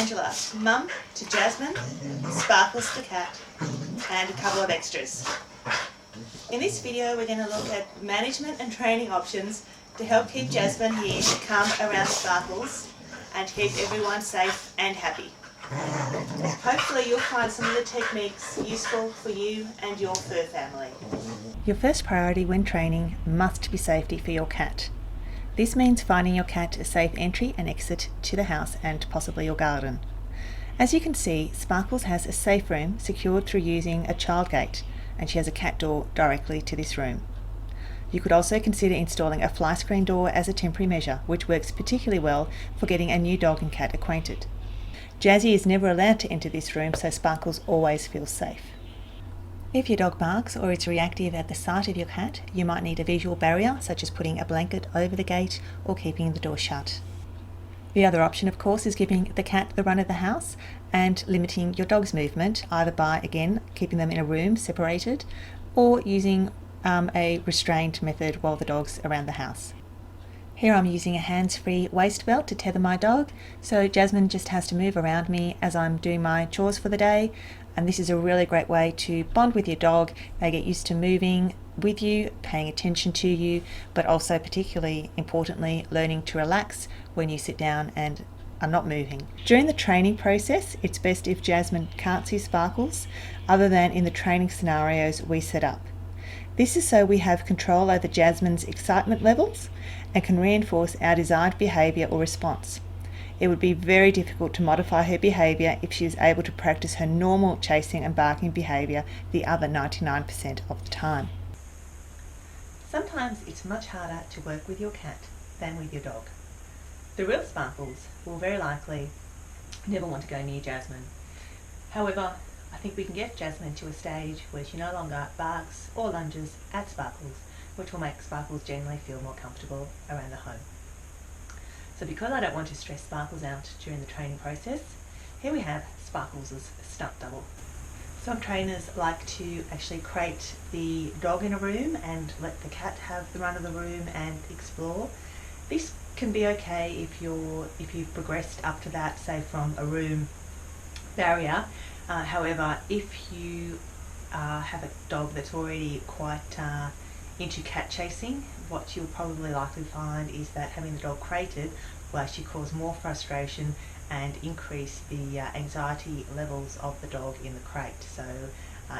Angela, mum to Jasmine, Sparkles the cat, and a couple of extras. In this video we're going to look at management and training options to help keep Jasmine here calm around Sparkles and keep everyone safe and happy. Hopefully you'll find some of the techniques useful for you and your fur family. Your first priority when training must be safety for your cat. This means finding your cat a safe entry and exit to the house and possibly your garden. As you can see, Sparkles has a safe room secured through using a child gate, and she has a cat door directly to this room. You could also consider installing a fly screen door as a temporary measure, which works particularly well for getting a new dog and cat acquainted. Jazzy is never allowed to enter this room, so Sparkles always feels safe. If your dog barks or is reactive at the sight of your cat, you might need a visual barrier, such as putting a blanket over the gate or keeping the door shut. The other option, of course, is giving the cat the run of the house and limiting your dog's movement, either by, again, keeping them in a room separated or using a restrained method while the dog's around the house. Here I'm using a hands-free waist belt to tether my dog, so Jasmine just has to move around me as I'm doing my chores for the day, and this is a really great way to bond with your dog. They get used to moving with you, paying attention to you, but also particularly importantly learning to relax when you sit down and are not moving. During the training process, it's best if Jasmine can't see Sparkles other than in the training scenarios we set up. This is so we have control over Jasmine's excitement levels and can reinforce our desired behaviour or response. It would be very difficult to modify her behaviour if she is able to practice her normal chasing and barking behaviour the other 99% of the time. Sometimes it's much harder to work with your cat than with your dog. The real Sparkles will very likely never want to go near Jasmine. However, I think we can get Jasmine to a stage where she no longer barks or lunges at Sparkles, which will make Sparkles generally feel more comfortable around the home. So because I don't want to stress Sparkles out during the training process, here we have Sparkles' stunt double. Some trainers like to actually crate the dog in a room and let the cat have the run of the room and explore. This can be okay if you've progressed up to that, say from a room barrier. However, if you have a dog that's already quite into cat chasing, what you'll probably likely find is that having the dog crated will actually cause more frustration and increase the anxiety levels of the dog in the crate. So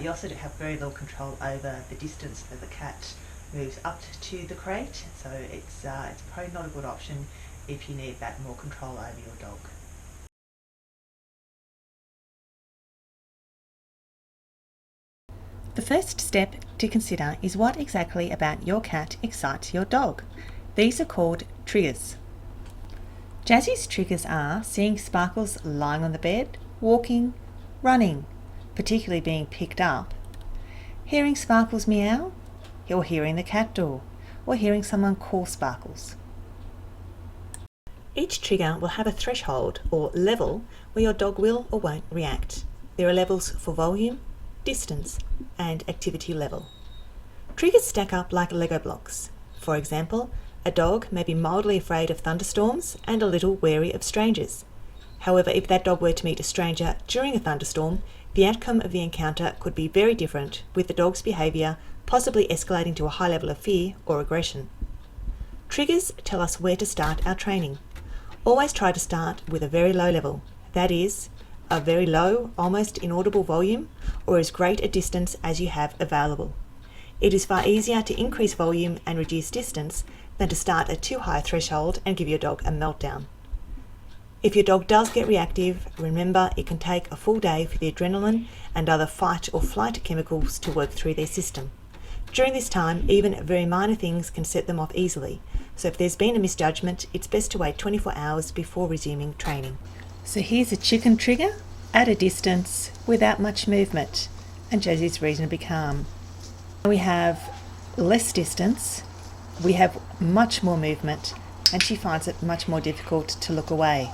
you also have very little control over the distance that the cat moves up to the crate, so it's probably not a good option if you need that more control over your dog. The first step to consider is what exactly about your cat excites your dog. These are called triggers. Jazzy's triggers are seeing Sparkles lying on the bed, walking, running, particularly being picked up, hearing Sparkles meow, or hearing the cat door, or hearing someone call Sparkles. Each trigger will have a threshold or level where your dog will or won't react. There are levels for volume, distance, and activity level. Triggers stack up like Lego blocks. For example, a dog may be mildly afraid of thunderstorms and a little wary of strangers. However, if that dog were to meet a stranger during a thunderstorm, the outcome of the encounter could be very different, with the dog's behaviour possibly escalating to a high level of fear or aggression. Triggers tell us where to start our training. Always try to start with a very low level, that is, a very low, almost inaudible volume, or as great a distance as you have available. It is far easier to increase volume and reduce distance than to start at too high a threshold and give your dog a meltdown. If your dog does get reactive, remember it can take a full day for the adrenaline and other fight or flight chemicals to work through their system. During this time, even very minor things can set them off easily, so if there's been a misjudgment, it's best to wait 24 hours before resuming training. So here's a chicken trigger at a distance without much movement, and Jazzy's reasonably calm. We have less distance, we have much more movement, and she finds it much more difficult to look away.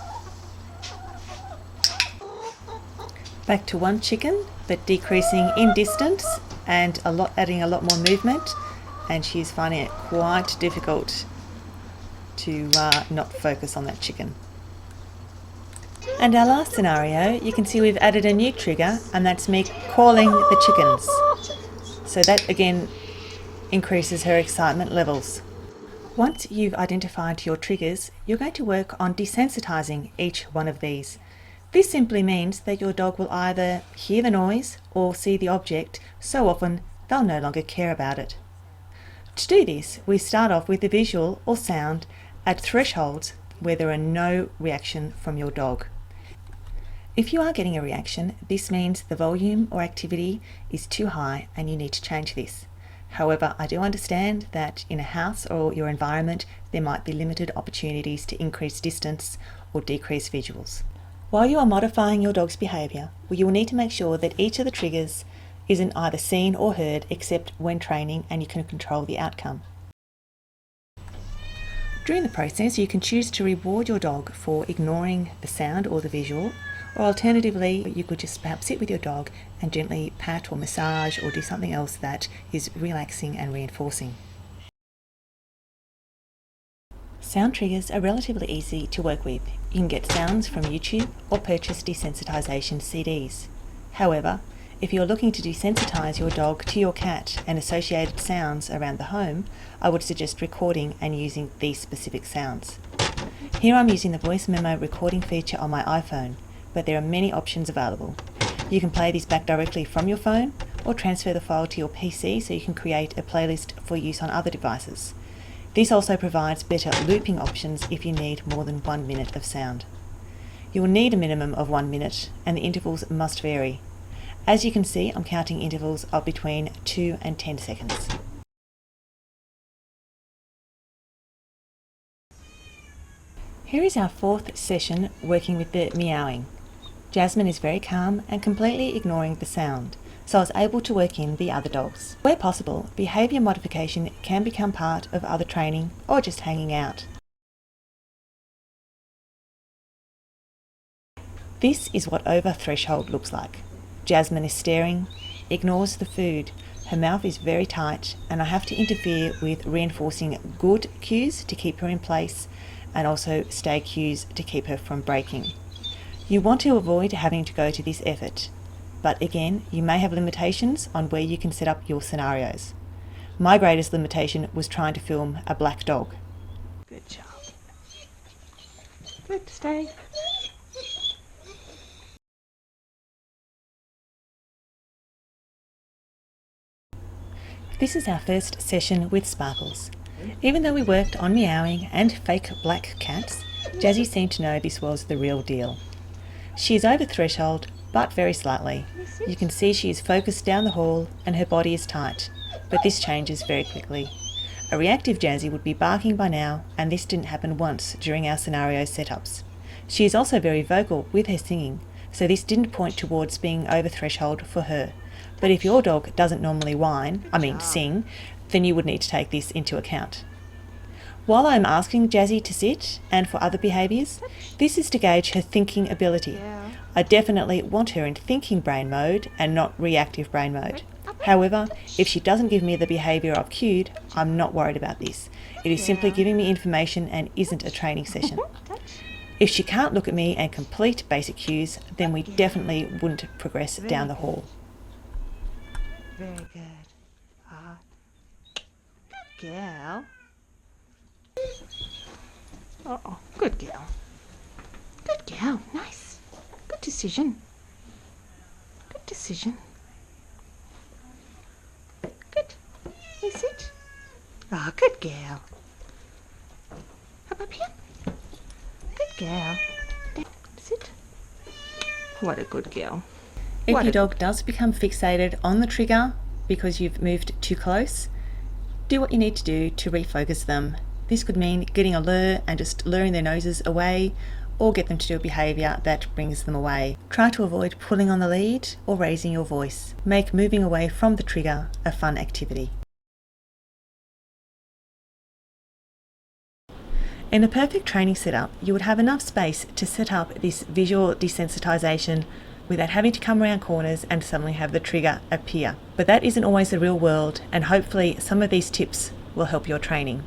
Back to one chicken, but decreasing in distance and adding a lot more movement, and she's finding it quite difficult to not focus on that chicken. And our last scenario, you can see we've added a new trigger, and that's me calling the chickens. So that again increases her excitement levels. Once you've identified your triggers, you're going to work on desensitizing each one of these. This simply means that your dog will either hear the noise or see the object so often they'll no longer care about it. To do this, we start off with the visual or sound at thresholds where there are no reaction from your dog. If you are getting a reaction, this means the volume or activity is too high and you need to change this. However, I do understand that in a house or your environment, there might be limited opportunities to increase distance or decrease visuals. While you are modifying your dog's behaviour, you will need to make sure that each of the triggers isn't either seen or heard except when training, and you can control the outcome. During the process, you can choose to reward your dog for ignoring the sound or the visual, or alternatively, you could just perhaps sit with your dog and gently pat or massage or do something else that is relaxing and reinforcing. Sound triggers are relatively easy to work with. You can get sounds from YouTube or purchase desensitization CDs. However, if you're looking to desensitize your dog to your cat and associated sounds around the home, I would suggest recording and using these specific sounds. Here I'm using the voice memo recording feature on my iPhone, but there are many options available. You can play this back directly from your phone or transfer the file to your PC so you can create a playlist for use on other devices. This also provides better looping options if you need more than 1 minute of sound. You will need a minimum of 1 minute and the intervals must vary. As you can see, I'm counting intervals of between 2 and 10 seconds. Here is our 4th session working with the meowing. Jasmine is very calm and completely ignoring the sound, so I was able to work in the other dogs. Where possible, behaviour modification can become part of other training or just hanging out. This is what over threshold looks like. Jasmine is staring, ignores the food, her mouth is very tight, and I have to interfere with reinforcing good cues to keep her in place and also stay cues to keep her from breaking. You want to avoid having to go to this effort, but again, you may have limitations on where you can set up your scenarios. My greatest limitation was trying to film a black dog. Good job. Good, stay. This is our first session with Sparkles. Even though we worked on meowing and fake black cats, Jazzy seemed to know this was the real deal. She is over threshold, but very slightly. You can see she is focused down the hall and her body is tight, but this changes very quickly. A reactive Jazzy would be barking by now, and this didn't happen once during our scenario setups. She is also very vocal with her singing, so this didn't point towards being over threshold for her. But if your dog doesn't normally sing, then you would need to take this into account. While I'm asking Jazzy to sit and for other behaviours, this is to gauge her thinking ability. I definitely want her in thinking brain mode and not reactive brain mode. However, if she doesn't give me the behaviour I've cued, I'm not worried about this. It is simply giving me information and isn't a training session. If she can't look at me and complete basic cues, then we definitely wouldn't progress down the hall. Very good. Good girl. Oh, good girl. Good girl. Nice. Good decision. Good decision. Good. Is it? Oh, good girl. Up here. Good girl. Sit. What a good girl. If your dog does become fixated on the trigger because you've moved too close, do what you need to do to refocus them. This could mean getting a lure and just luring their noses away, or get them to do a behaviour that brings them away. Try to avoid pulling on the lead or raising your voice. Make moving away from the trigger a fun activity. In a perfect training setup, you would have enough space to set up this visual desensitization without having to come around corners and suddenly have the trigger appear. But that isn't always the real world, and hopefully some of these tips will help your training.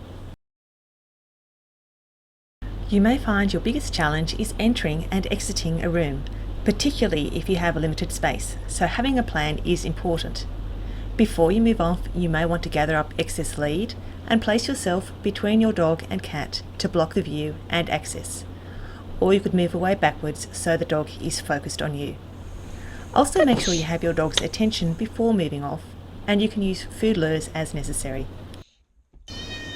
You may find your biggest challenge is entering and exiting a room, particularly if you have a limited space, so having a plan is important. Before you move off, you may want to gather up excess lead and place yourself between your dog and cat to block the view and access. Or you could move away backwards so the dog is focused on you. Also make sure you have your dog's attention before moving off, and you can use food lures as necessary.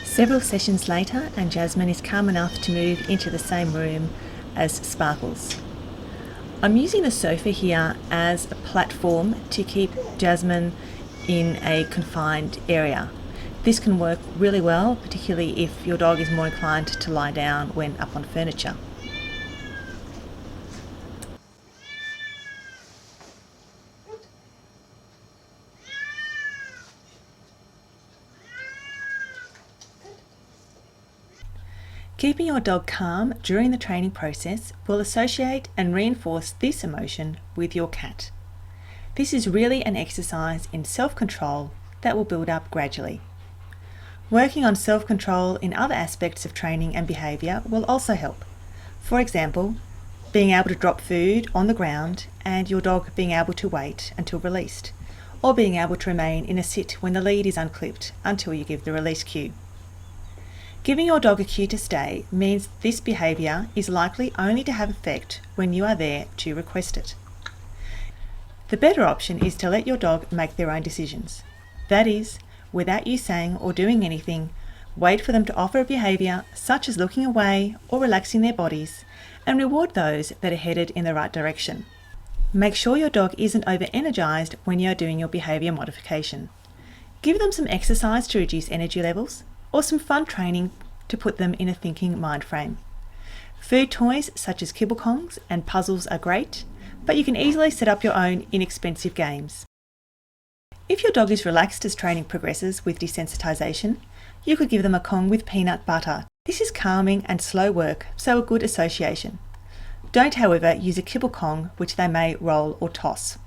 Several sessions later, and Jasmine is calm enough to move into the same room as Sparkles. I'm using the sofa here as a platform to keep Jasmine in a confined area. This can work really well, particularly if your dog is more inclined to lie down when up on furniture. Keeping your dog calm during the training process will associate and reinforce this emotion with your cat. This is really an exercise in self-control that will build up gradually. Working on self-control in other aspects of training and behaviour will also help. For example, being able to drop food on the ground and your dog being able to wait until released, or being able to remain in a sit when the lead is unclipped until you give the release cue. Giving your dog a cue to stay means this behaviour is likely only to have effect when you are there to request it. The better option is to let your dog make their own decisions. That is, without you saying or doing anything, wait for them to offer a behaviour such as looking away or relaxing their bodies, and reward those that are headed in the right direction. Make sure your dog isn't over-energised when you are doing your behaviour modification. Give them some exercise to reduce energy levels, or some fun training to put them in a thinking mind frame. Food toys such as kibble kongs and puzzles are great, but you can easily set up your own inexpensive games. If your dog is relaxed as training progresses with desensitisation, you could give them a Kong with peanut butter. This is calming and slow work, so a good association. Don't, however, use a kibble Kong which they may roll or toss.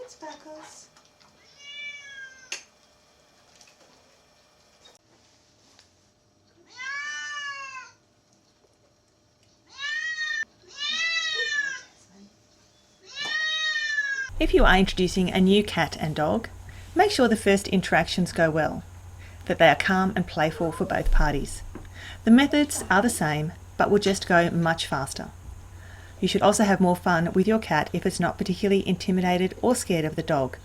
Sparkles. If you are introducing a new cat and dog, make sure the first interactions go well, that they are calm and playful for both parties. The methods are the same, but will just go much faster. You should also have more fun with your cat if it's not particularly intimidated or scared of the dog.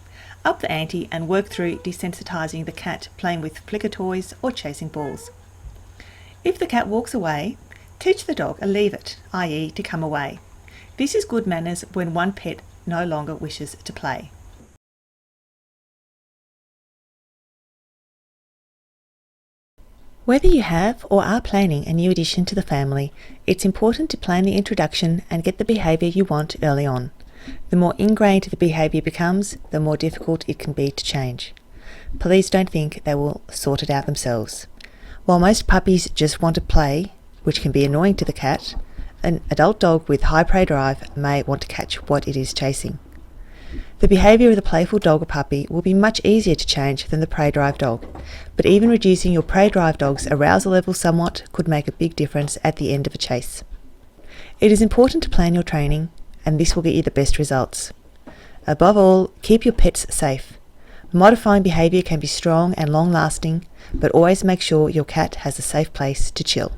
Up the ante and work through desensitising the cat playing with flicker toys or chasing balls. If the cat walks away, teach the dog a leave it, i.e. to come away. This is good manners when one pet no longer wishes to play. Whether you have or are planning a new addition to the family, it's important to plan the introduction and get the behaviour you want early on. The more ingrained the behaviour becomes, the more difficult it can be to change. Please don't think they will sort it out themselves. While most puppies just want to play, which can be annoying to the cat, an adult dog with high prey drive may want to catch what it is chasing. The behaviour of the playful dog or puppy will be much easier to change than the prey drive dog, but even reducing your prey drive dog's arousal level somewhat could make a big difference at the end of a chase. It is important to plan your training, and this will get you the best results. Above all, keep your pets safe. Modifying behaviour can be strong and long-lasting, but always make sure your cat has a safe place to chill.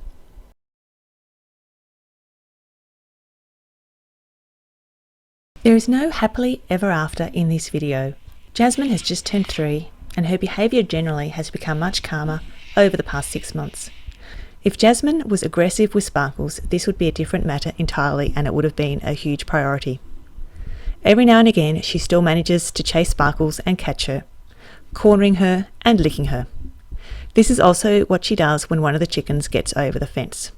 There is no happily ever after in this video. Jasmine has just turned 3 and her behaviour generally has become much calmer over the past 6 months. If Jasmine was aggressive with Sparkles, this would be a different matter entirely, and it would have been a huge priority. Every now and again, she still manages to chase Sparkles and catch her, cornering her and licking her. This is also what she does when one of the chickens gets over the fence.